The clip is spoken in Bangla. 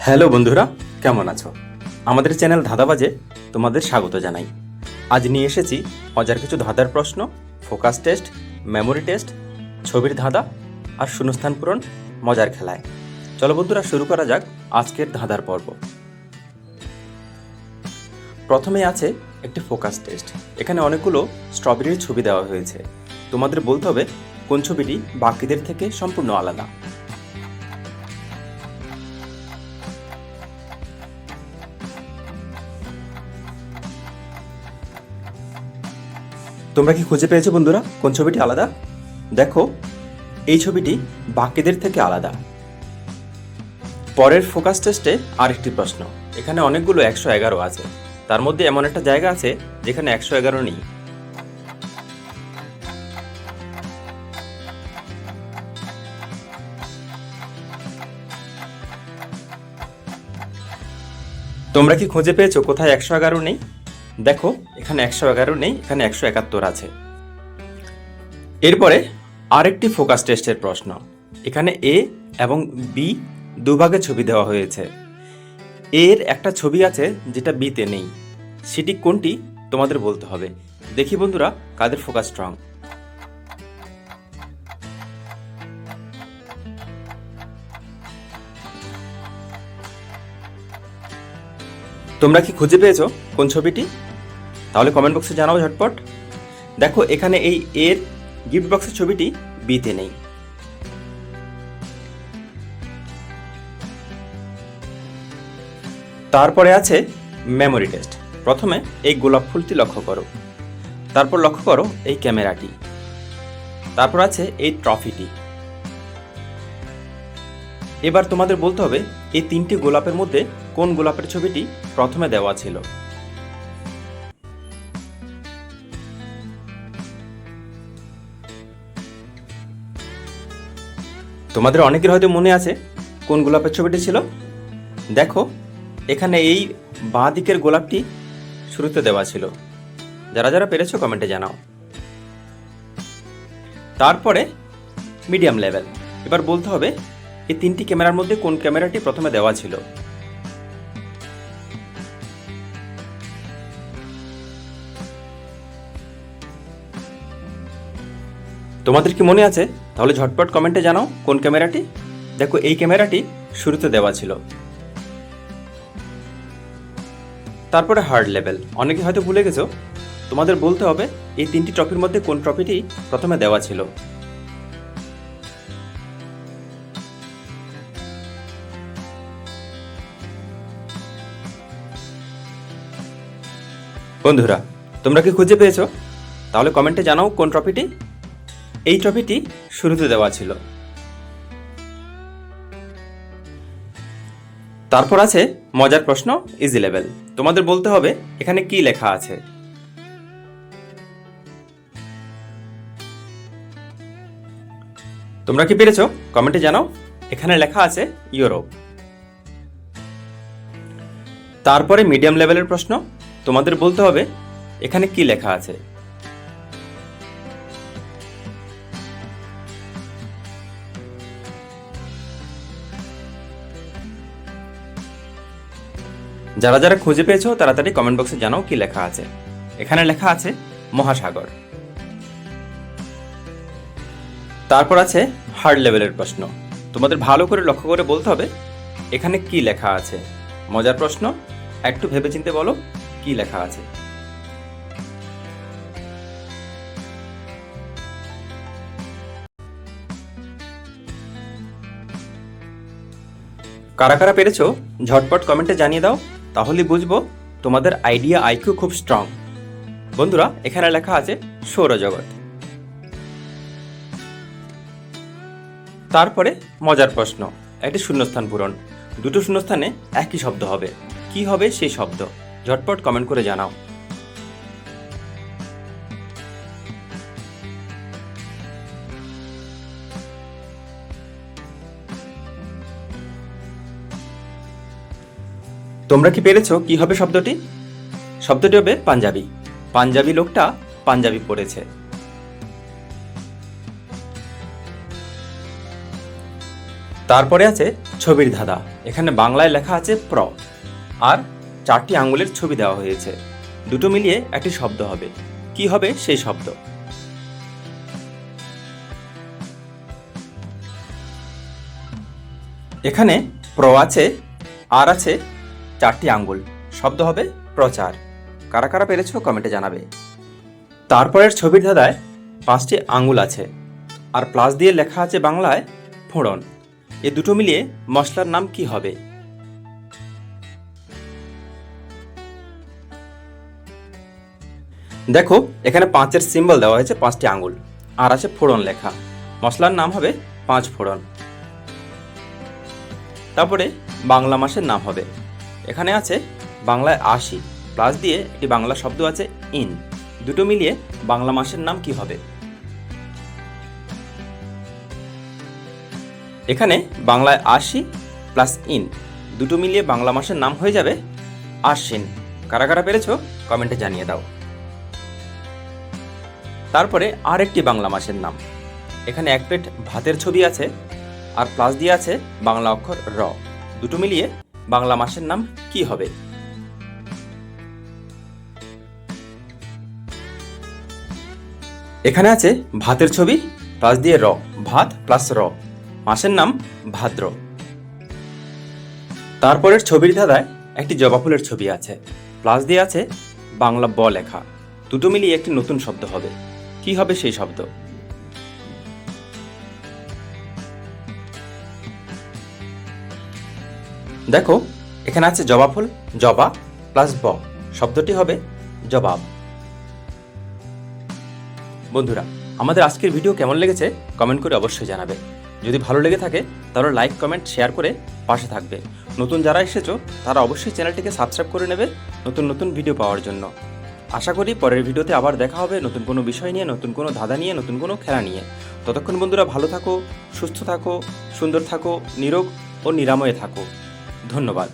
হ্যালো বন্ধুরা, কেমন আছো? আমাদের চ্যানেল ধাঁধাবাজে তোমাদের স্বাগত জানাই। আজ নিয়ে এসেছি মজার কিছু ধাঁধার প্রশ্ন, ফোকাস টেস্ট, মেমোরি টেস্ট, ছবির ধাঁধা আর শূন্যস্থান পূরণ মজার খেলায়। চলো বন্ধুরা, শুরু করা যাক আজকের ধাঁধার পর্ব। প্রথমে আছে একটি ফোকাস টেস্ট। এখানে অনেকগুলো স্ট্রবেরির ছবি দেওয়া হয়েছে। তোমাদের বলতে হবে কোন ছবিটি বাকিদের থেকে সম্পূর্ণ আলাদা। তোমরা কি খুঁজে পেয়েছো বন্ধুরা কোন ছবিটি আলাদা? দেখো, এই ছবিটি বাকিদের থেকে আলাদা। পরের ফোকাস টেস্টে আরেকটি প্রশ্ন। এখানে অনেকগুলো 111 আছে, তার মধ্যে এমন একটা জায়গা আছে যেখানে 111 নেই। তোমরা কি খুঁজে পেয়েছো কোথায় 111 নেই? দেখো, এখানে 111 নেই, এখানে 171 আছে। এরপরে আরেকটি ফোকাস টেস্টের প্রশ্ন। এখানে এ এবং বি দুভাগে ছবি দেওয়া হয়েছে। এর একটা ছবি আছে যেটা বিতে নেই, সেটি কোনটি তোমাদের বলতে হবে। দেখি বন্ধুরা কাদের ফোকাস স্ট্রং। তোমরা কি খুঁজে পেয়েছো কোন ছবিটি? তাহলে কমেন্ট বক্সে জানাও ঝটপট। দেখো, এখানে এই এর গিফট বক্সের ছবিটি বিতে নেই। তারপরে আছে মেমোরি টেস্ট। প্রথমে এই গোলাপ ফুলটি লক্ষ্য করো, তারপর লক্ষ্য করো এই ক্যামেরাটি, তারপর আছে এই ট্রফিটি। এবার তোমাদের বলতে হবে এই তিনটি গোলাপের মধ্যে কোন গোলাপের ছবিটি প্রথমে দেওয়া ছিল। তোমাদের অনেকের হয়তো মনে আছে কোন গোলাপের ছবিটি ছিল। দেখো, এখানে এই বাঁ দিকের গোলাপটি শুরুতে দেওয়া ছিল। যারা যারা পেরেছো কমেন্টে জানাও। তারপরে মিডিয়াম লেভেল। এবার বলতে হবে এই তিনটি ক্যামেরার মধ্যে কোন ক্যামেরাটি প্রথমে দেওয়া ছিল। তোমাদের কি মনে আছে? তাহলে ঝটপট কমেন্টে জানাও কোন ক্যামেরাটি। দেখো, এই ক্যামেরাটি শুরুতে দেওয়া ছিল। তারপরে হার্ড লেভেল। অনেকে হয়তো ভুলে গেছো, তোমাদের বলতে হবে এই তিনটি ট্রফির মধ্যে কোন ট্রফিটি প্রথমে দেওয়া ছিল। বন্ধুরা, তোমরা কি খুঁজে পেয়েছো? তাহলে কমেন্টে জানাও কোন ট্রফিটি। এই ট্রফিটি শুরুতে দেওয়া ছিল। তারপর আছে মজার প্রশ্ন, ইজি লেভেল। তোমাদের বলতে হবে এখানে কি লেখা আছে। তোমরা কি পেরেছো? কমেন্টে জানাও। এখানে লেখা আছে ইউরোপ। তারপরে মিডিয়াম লেভেলের প্রশ্ন। তোমাদের বলতে হবে এখানে কি লেখা আছে। যারা যারা খুঁজে পেয়েছো তাড়াতাড়ি কমেন্ট বক্সে জানাও কি লেখা আছে। এখানে লেখা আছে মহাসাগর। তারপর আছে হার্ড লেভেলের প্রশ্ন। তোমাদের ভালো করে লক্ষ্য করে বলতে হবে এখানে কি লেখা আছে। মজার প্রশ্ন, একটু ভেবেচিন্তে বলো কি লেখা আছে। কারা কারা পেরেছো ঝটপট কমেন্টে জানিয়ে দাও, তাহলে বুঝবো তোমাদের আইডিয়া আইকিউ খুব স্ট্রং। বন্ধুরা, এখানে লেখা আছে সৌরজগৎ। তারপরে মজার প্রশ্ন, একটি শূন্যস্থান পূরণ। দুটো শূন্যস্থানে একই শব্দ হবে, কি হবে সেই শব্দ? ঝটপট কমেন্ট করে জানাও। তোমরা কি পেরেছো কি হবে শব্দটি? শব্দটি হবে পাঞ্জাবি। পাঞ্জাবি লোকটা পাঞ্জাবি পরেছে। তারপরে আছে ছবির ধাঁধা। এখানে বাংলায় লেখা আছে প্র, আর 4টি আঙ্গুলের ছবি দেওয়া হয়েছে। দুটো মিলিয়ে একটি শব্দ হবে। কি হবে সেই শব্দ? এখানে প্র আছে, আর আছে 4টি আঙ্গুল, শব্দ হবে প্রচার। কারা কারা পেরেছো কমেন্টে জানাবে। তারপরের ছবির ধাঁধায় 5টি আঙ্গুল আছে, আর প্লাস দিয়ে লেখা আছে বাংলায় ফোড়ন। এ দুটো মিলিয়ে মশলার নাম কি হবে? দেখো এখানে 5-এর সিম্বল দেওয়া হয়েছে, 5টি আঙ্গুল, আর আছে ফোড়ন লেখা। মশলার নাম হবে 5 ফোড়ন। তারপরে বাংলা মাসের নাম হবে। এখানে আছে বাংলায় 80, প্লাস দিয়ে একটি বাংলা শব্দ আছে ইন। দুটো মিলিয়ে বাংলা মাসের নাম কি হবে? এখানে বাংলায় 80 প্লাস ইন, দুটো মিলিয়ে বাংলা মাসের নাম হয়ে যাবে আশ্বিন। কারা কারা পেরেছো কমেন্টে জানিয়ে দাও। তারপরে আর একটি বাংলা মাসের নাম। এখানে 1 প্লেট ভাতের ছবি আছে, আর প্লাস দিয়ে আছে বাংলা অক্ষর র। দুটো মিলিয়ে বাংলা মাসের নাম কি হবে? এখানে আছে ভাতের ছবি, প্লাস দিয়ে র, ভাত প্লাস র, মাসের নাম ভাদ্র। তারপরের ছবির ধাঁধায় একটি জবা ফুলের ছবি আছে, প্লাস দিয়ে আছে বাংলা ব লেখা। দুটো মিলিয়ে একটি নতুন শব্দ হবে। কি হবে সেই শব্দ? দেখো এখানে আছে জবা ফুল, জবা প্লাস ব, শব্দটি হবে জবাব। বন্ধুরা, আমাদের আজকের ভিডিও কেমন লেগেছে কমেন্ট করে অবশ্যই জানাবে। যদি ভালো লেগে থাকে তাহলে লাইক, কমেন্ট, শেয়ার করে পাশে থাকবে। নতুন যারা এসেছো তারা অবশ্যই চ্যানেলটিকে সাবস্ক্রাইব করে নেবে নতুন নতুন ভিডিও পাওয়ার জন্য। আশা করি পরের ভিডিওতে আবার দেখা হবে নতুন কোনো বিষয় নিয়ে, নতুন কোনো ধাঁধা নিয়ে, নতুন কোনো খেলা নিয়ে। ততক্ষণ বন্ধুরা ভালো থাকো, সুস্থ থাকো, সুন্দর থাকো, নিরোগ ও নিরাময়ে থাকো। ধন্যবাদ।